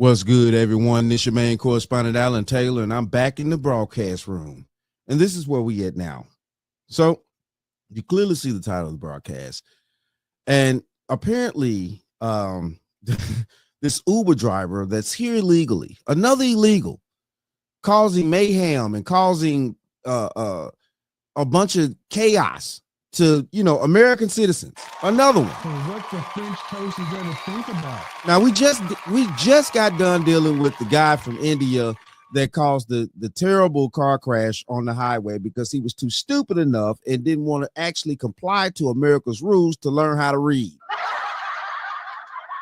What's good, everyone? This your main correspondent, Alan Taylor, and I'm back in the broadcast room. And this is where we at now. So you clearly see the title of the broadcast. And apparently, this Uber driver that's here illegally, another illegal, causing mayhem and causing a bunch of chaos to, American citizens. Another one. So what the French toast is there to think about? Now we just got done dealing with the guy from India that caused the terrible car crash on the highway because he was too stupid enough and didn't want to actually comply to America's rules to learn how to read.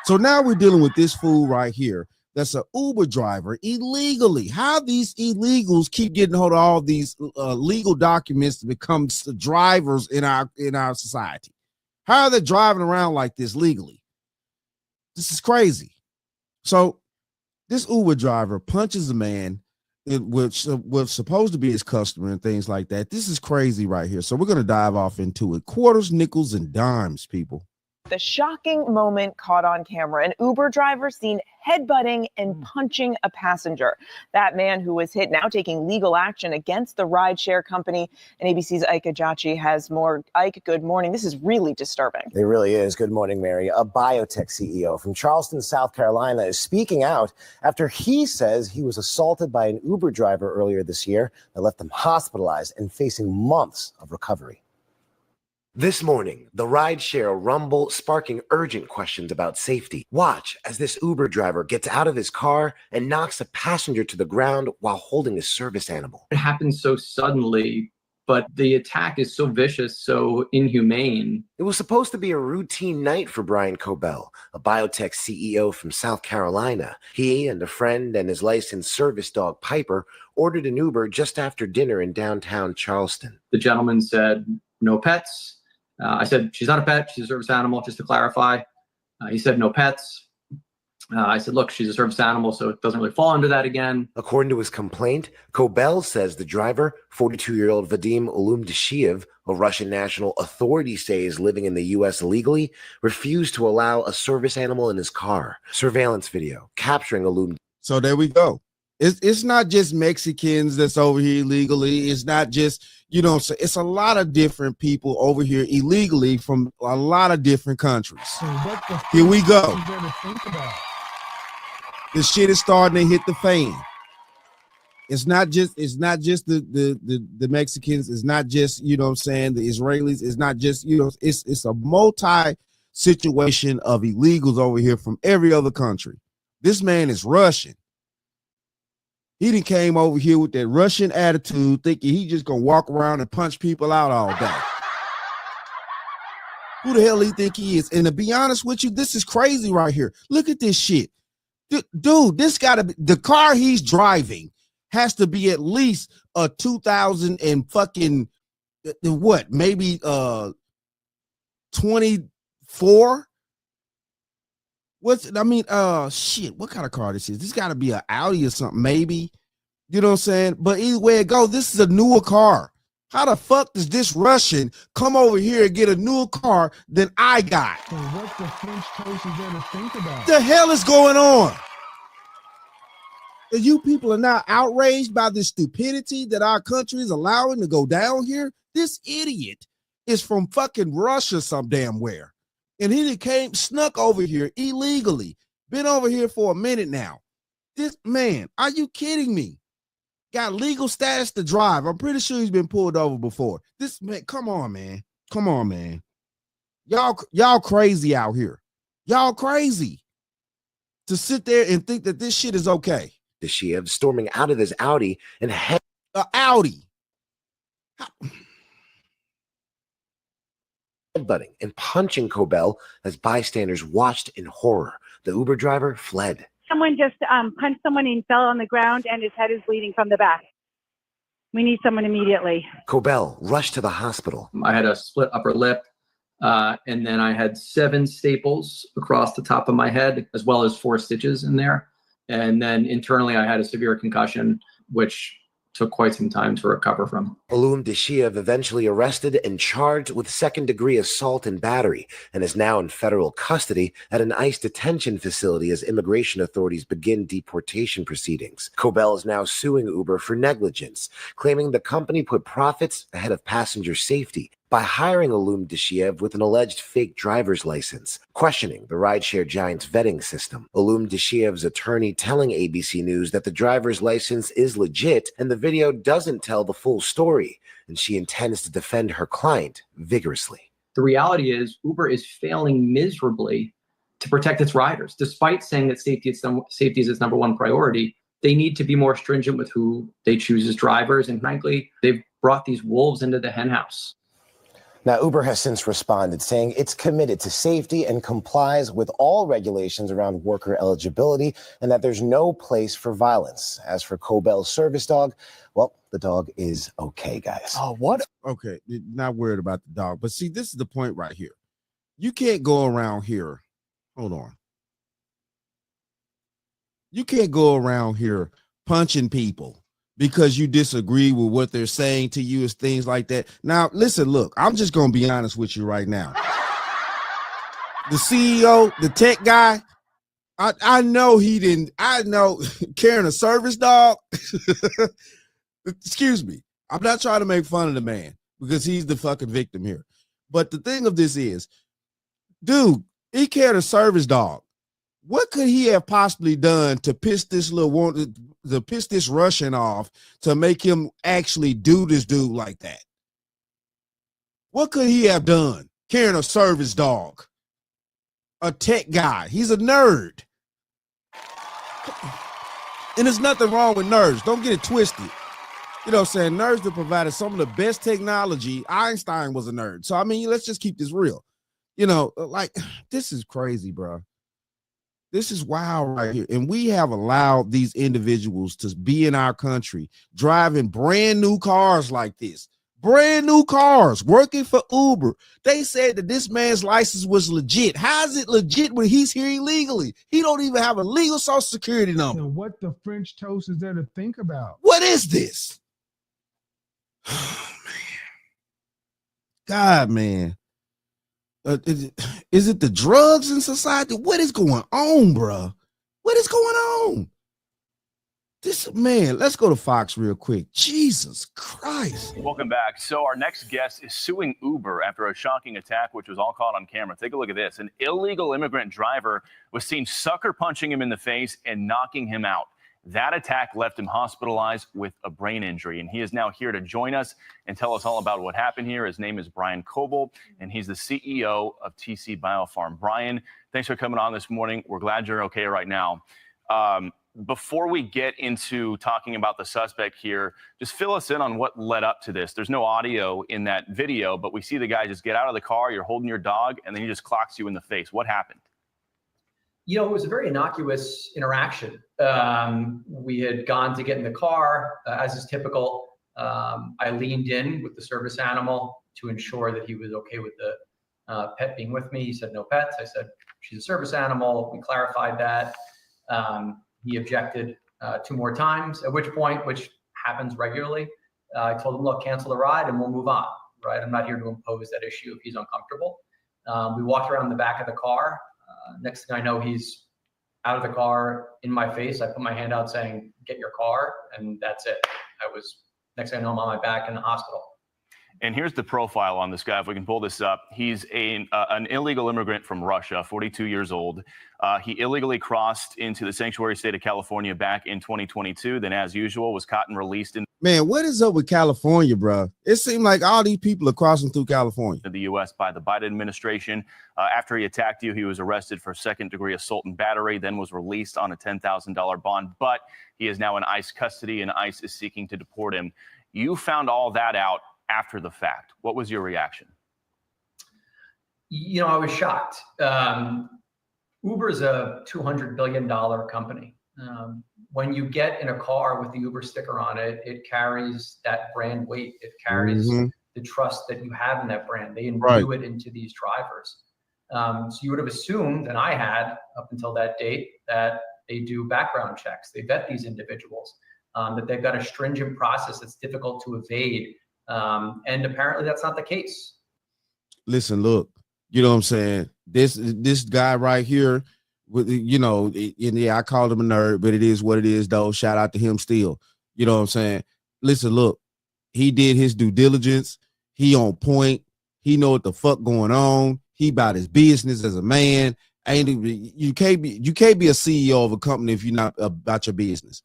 So now we're dealing with this fool right here that's an Uber driver illegally. How these illegals keep getting hold of all these legal documents to become drivers in our society? How are they driving around like this legally? This is crazy. So this Uber driver punches a man, which was supposed to be his customer and things like that. This is crazy right here. So we're going to dive off into it. Quarters, nickels, and dimes, people. The shocking moment caught on camera, an Uber driver seen headbutting and punching a passenger. That man who was hit now taking legal action against the rideshare company. And ABC's Ike Ajachi has more. Ike, good morning. This is really disturbing. It really is. Good morning, Mary. A biotech CEO from Charleston, South Carolina is speaking out after he says he was assaulted by an Uber driver earlier this year that left him hospitalized and facing months of recovery. This morning, the rideshare rumble sparking urgent questions about safety. Watch as this Uber driver gets out of his car and knocks a passenger to the ground while holding a service animal. It happened so suddenly, but the attack is so vicious, so inhumane. It was supposed to be a routine night for Brian Cobell, a biotech CEO from South Carolina. He and a friend and his licensed service dog Piper ordered an Uber just after dinner in downtown Charleston. The gentleman said, "No pets." I said, "She's not a pet, she's a service animal," just to clarify. He said, "No pets." I said, "Look, she's a service animal, so it doesn't really fall under that again." According to his complaint, Cobell says the driver, 42-year-old Vadim Ulumdashiev, a Russian national authorities say is living in the U.S. illegally, refused to allow a service animal in his car. Surveillance video capturing Ulum. So there we go. It's not just Mexicans that's over here illegally. It's not just, so it's a lot of different people over here illegally from a lot of different countries. So what the Here we go. is there to think about? This shit is starting to hit the fan. It's not just the Mexicans. It's not just, the Israelis. It's not just, it's a multi situation of illegals over here from every other country. This man is Russian. He done came over here with that Russian attitude, thinking he just gonna walk around and punch people out all day. Who the hell he think he is? And to be honest with you, this is crazy right here. Look at this shit. Dude, this gotta be the car he's driving has to be at least a 2000 and fucking what, maybe 24. Shit, what kind of car this is? This got to be an Audi or something, maybe. You know what I'm saying? But either way it goes, this is a newer car. How the fuck does this Russian come over here and get a newer car than I got? So what the French toast is there to think about? The hell is going on? And you people are now outraged by the stupidity that our country is allowing to go down here? This idiot is from fucking Russia some damn where. And he snuck over here illegally. Been over here for a minute now. This man, are you kidding me? Got legal status to drive. I'm pretty sure he's been pulled over before. This man, come on, man. Come on, man. Y'all crazy out here. Y'all crazy to sit there and think that this shit is okay. The Shiev storming out of his Audi and Audi. headbutting and punching Cobell as bystanders watched in horror. The Uber driver fled. Someone just punched someone and fell on the ground, and his head is bleeding from the back. We need someone immediately. Cobell rushed to the hospital. I had a split upper lip, and then I had 7 staples across the top of my head, as well as 4 stitches in there. And then internally, I had a severe concussion, which took quite some time to recover from. Ulum Deshiev eventually arrested and charged with second-degree assault and battery, and is now in federal custody at an ICE detention facility as immigration authorities begin deportation proceedings. Cobell is now suing Uber for negligence, claiming the company put profits ahead of passenger safety by hiring Ulum Deshiev with an alleged fake driver's license, questioning the rideshare giant's vetting system. Ulum Deshiev's attorney telling ABC News that the driver's license is legit and the video doesn't tell the full story, and she intends to defend her client vigorously. The reality is Uber is failing miserably to protect its riders. Despite saying that safety is its number one priority, they need to be more stringent with who they choose as drivers. And frankly, they've brought these wolves into the henhouse. Now, Uber has since responded, saying it's committed to safety and complies with all regulations around worker eligibility and that there's no place for violence. As for Cobell's service dog, well, the dog is okay, guys. Oh, what? Okay, not worried about the dog. But see, this is the point right here. You can't go around here. Hold on. You can't go around here punching people because you disagree with what they're saying to you, is things like that. Now, listen, look, I'm just going to be honest with you right now. The CEO, the tech guy, I know he didn't, I know carrying a service dog. Excuse me. I'm not trying to make fun of the man because he's the fucking victim here. But the thing of this is, dude, he carried a service dog. What could he have possibly done to piss this Russian off to make him actually do this dude like that? What could he have done carrying a service dog? A tech guy. He's a nerd. And there's nothing wrong with nerds. Don't get it twisted. You know what I'm saying? Nerds that provided some of the best technology. Einstein was a nerd. So, I mean, let's just keep this real. You know, like, this is crazy, bro. This is wild right here. And we have allowed these individuals to be in our country driving brand new cars like this. Brand new cars, working for Uber. They said that this man's license was legit. How is it legit when he's here illegally? He don't even have a legal social security number. And what the French toast is there to think about? What is this? Oh, man. God, man. Is it the drugs in society? What is going on, bro? What is going on? This, man, let's go to Fox real quick. Jesus Christ. Welcome back. So our next guest is suing Uber after a shocking attack, which was all caught on camera. Take a look at this. An illegal immigrant driver was seen sucker punching him in the face and knocking him out. That attack left him hospitalized with a brain injury, and he is now here to join us and tell us all about what happened here. His name is Brian Coble, and he's the CEO of TC Biofarm. Brian, thanks for coming on this morning. We're glad you're okay right now. Before we get into talking about the suspect here, just fill us in on what led up to this. There's no audio in that video, but we see the guy just get out of the car, you're holding your dog, and then he just clocks you in the face. What happened? You know, it was a very innocuous interaction. We had gone to get in the car, as is typical. I leaned in with the service animal to ensure that he was okay with the pet being with me. He said, no pets. I said, she's a service animal. We clarified that. He objected 2 more times, at which point, which happens regularly, I told him, look, cancel the ride and we'll move on, right? I'm not here to impose that issue if he's uncomfortable. We walked around the back of the car. Next thing I know, he's out of the car in my face. I put my hand out saying, get your car. And that's it. Next thing I know, I'm on my back in the hospital. And here's the profile on this guy. If we can pull this up, he's an illegal immigrant from Russia, 42 years old. He illegally crossed into the sanctuary state of California back in 2022. Then, as usual, was caught and released in. Man, what is up with California, bro? It seemed like all these people are crossing through California. To the U.S. by the Biden administration. After he attacked you, he was arrested for second-degree assault and battery, then was released on a $10,000 bond. But he is now in ICE custody, and ICE is seeking to deport him. You found all that out after the fact. What was your reaction? You know, I was shocked. Uber is a $200 billion company. When you get in a car with the Uber sticker on it, it carries that brand weight. It carries the trust that you have in that brand. They imbue it into these drivers. So you would have assumed, and I had up until that date, that they do background checks. They vet these individuals. that they've got a stringent process that's difficult to evade. And apparently that's not the case. Listen, look, you know what I'm saying? This guy right here, with, you know, and yeah, I called him a nerd, but it is what it is, though. Shout out to him still. You know what I'm saying? Listen, look, he did his due diligence. He on point. He know what the fuck going on. He about his business as a man. You can't be a CEO of a company if you're not about your business.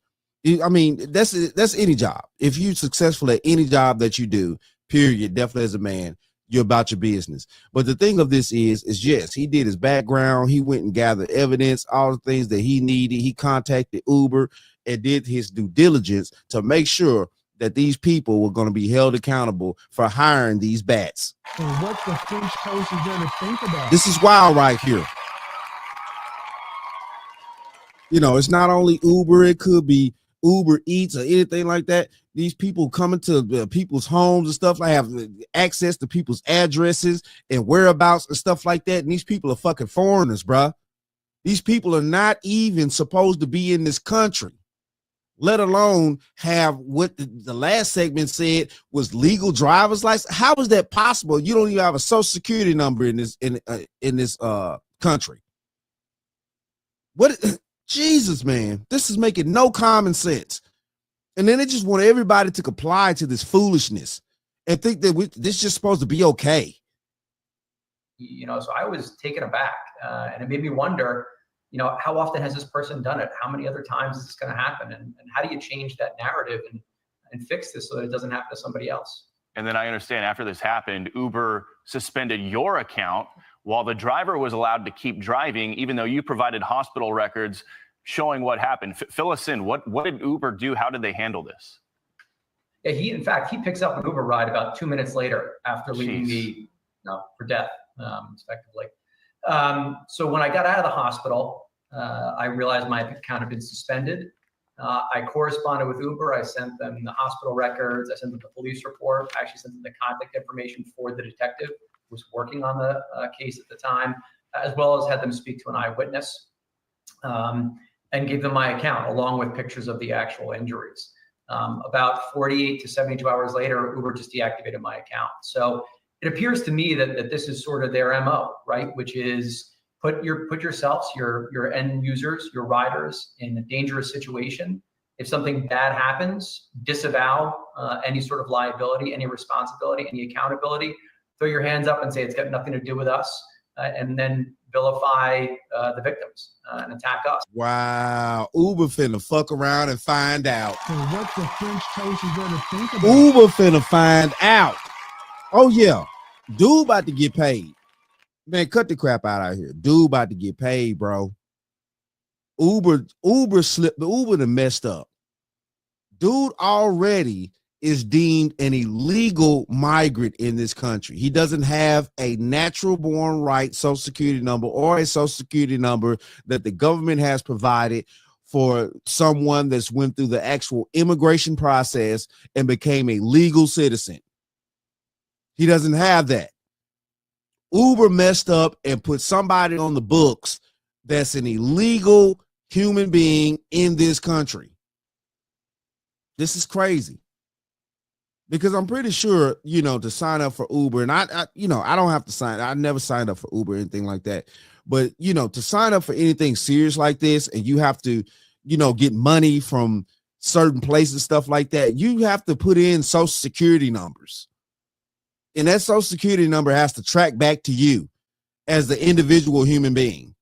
I mean, that's any job. If you're successful at any job that you do, period, definitely as a man, you're about your business. But the thing of this is yes, he did his background. He went and gathered evidence, all the things that he needed. He contacted Uber and did his due diligence to make sure that these people were going to be held accountable for hiring these bats. And what the French toast is there to think about? This is wild right here. You know, it's not only Uber, it could be Uber Eats or anything like that. These people coming to people's homes and stuff. I have access to people's addresses and whereabouts and stuff like that. And these people are fucking foreigners, bruh. These people are not even supposed to be in this country, let alone have what the last segment said was legal driver's license. How is that possible? You don't even have a social security number in this country. What? Jesus, man, this is making no common sense. And then they just want everybody to comply to this foolishness and think that this is just supposed to be okay. You know, so I was taken aback, and it made me wonder, you know, how often has this person done it? How many other times is this going to happen? And how do you change that narrative and fix this so that it doesn't happen to somebody else? And then I understand after this happened, Uber suspended your account while the driver was allowed to keep driving, even though you provided hospital records showing what happened. Fill us in. What did Uber do? How did they handle this? Yeah, in fact, he picks up an Uber ride about 2 minutes later after leaving me for death, respectively. So when I got out of the hospital, I realized my account had been suspended. I corresponded with Uber. I sent them the hospital records. I sent them the police report. I actually sent them the contact information for the detective who was working on the case at the time, as well as had them speak to an eyewitness, and gave them my account along with pictures of the actual injuries. About 48 to 72 hours later, Uber just deactivated my account. So it appears to me that this is sort of their MO, right? Which is put yourselves, your end users, your riders in a dangerous situation. If something bad happens, disavow any sort of liability, any responsibility, any accountability. Throw your hands up and say it's got nothing to do with us, and then vilify the victims and attack us. Wow, Uber finna fuck around and find out. And what the French toast is there to think about? Uber finna find out. Oh yeah, dude about to get paid. Man, cut the crap out here. Dude about to get paid, bro. Uber slipped. Uber done messed up. Dude already is deemed an illegal migrant in this country. He doesn't have a natural born right social security number or a social security number that the government has provided for someone that's went through the actual immigration process and became a legal citizen. He doesn't have that. Uber messed up and put somebody on the books that's an illegal human being in this country. This is crazy. Because I'm pretty sure, you know, to sign up for Uber, and I don't have to sign. I never signed up for Uber or anything like that. But, you know, to sign up for anything serious like this, and you have to, you know, get money from certain places, stuff like that, you have to put in social security numbers. And that social security number has to track back to you as the individual human being.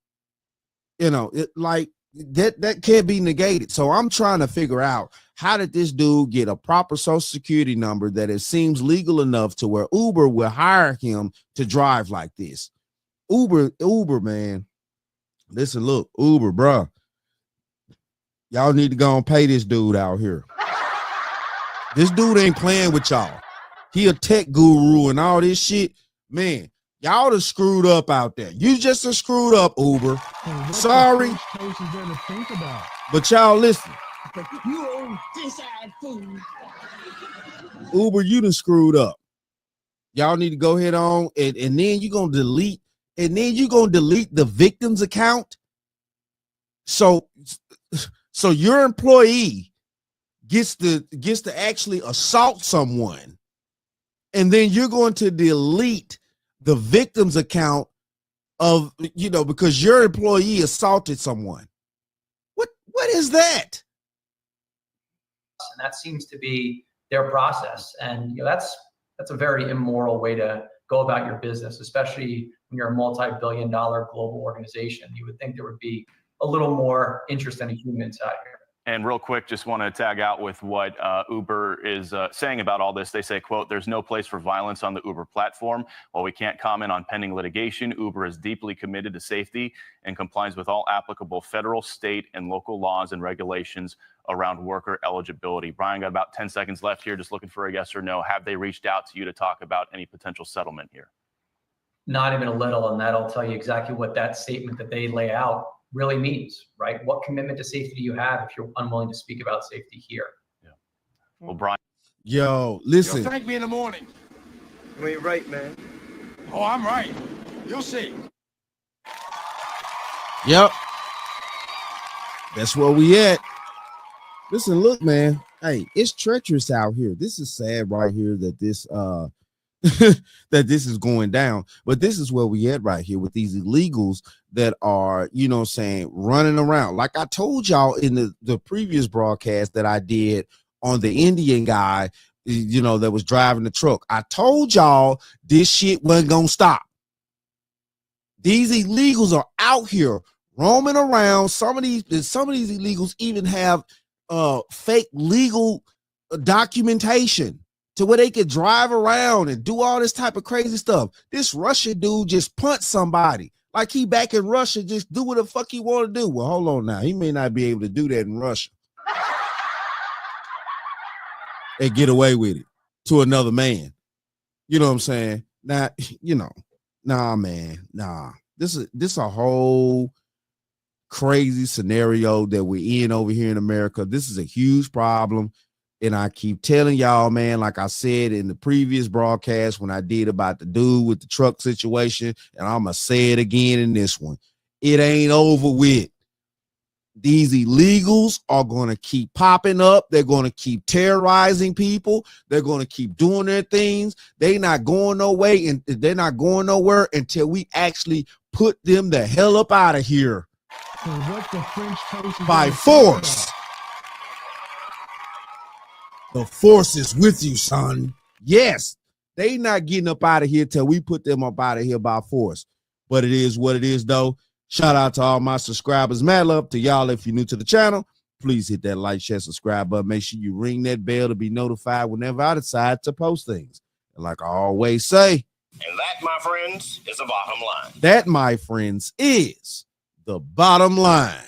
You know, that can't be negated. So I'm trying to figure out, how did this dude get a proper social security number that it seems legal enough to where Uber will hire him to drive like this? Uber, man. Listen, look, Uber, bruh. Y'all need to go and pay this dude out here. This dude ain't playing with y'all. He a tech guru and all this shit. Man, y'all done screwed up out there. You just done screwed up, Uber. Sorry. But y'all listen. You old fish-eyed fool. Uber, you done screwed up. Y'all need to go ahead on and then you're gonna delete the victim's account. So your employee gets to actually assault someone, and then you're going to delete the victim's account of, because your employee assaulted someone. What is that? And that seems to be their process. And that's a very immoral way to go about your business, especially when you're a multi-billion-dollar global organization. You would think there would be a little more interest in humans out here. And real quick, just want to tag out with what Uber is saying about all this. They say, quote, "There's no place for violence on the Uber platform. While we can't comment on pending litigation, Uber is deeply committed to safety and complies with all applicable federal, state, and local laws and regulations around worker eligibility." Brian, got about 10 seconds left here. Just looking for a yes or no. Have they reached out to you to talk about any potential settlement here? Not even a little, and that'll tell you exactly what that statement that they lay out really means, right? What commitment to safety do you have if you're unwilling to speak about safety here? Yeah. Well, Brian. Yo, listen. You'll thank me in the morning. You ain't right, man. Oh, I'm right. You'll see. Yep. That's where we at. Listen, look, man. Hey, it's treacherous out here. This is sad right here that this that this is going down. But this is where we at right here with these illegals that are, running around. Like I told y'all in the previous broadcast that I did on the Indian guy, that was driving the truck. I told y'all this shit wasn't gonna stop. These illegals are out here roaming around. Some of these illegals even have fake legal documentation to where they could drive around and do all this type of crazy stuff. This Russian dude just punched somebody. Like he back in Russia, just do what the fuck he want to do. Well, hold on now. He may not be able to do that in Russia and get away with it to another man. You know what I'm saying? Now, nah, man, nah. This is a whole crazy scenario that we're in over here in America. This is a huge problem. And I keep telling y'all, man, like I said in the previous broadcast when I did about the dude with the truck situation, and I'm going to say it again in this one. It ain't over with. These illegals are going to keep popping up. They're going to keep terrorizing people. They're going to keep doing their things. They're not going no way, and they're not going nowhere until we actually put them the hell up out of here by force. The force is with you, son. Yes, they not getting up out of here till we put them up out of here by force. But it is what it is, though. Shout out to all my subscribers. Mad love to y'all. If you're new to the channel, please hit that like, share, subscribe button. Make sure you ring that bell to be notified whenever I decide to post things. And like I always say, and that, my friends, is the bottom line. That, my friends, is the bottom line.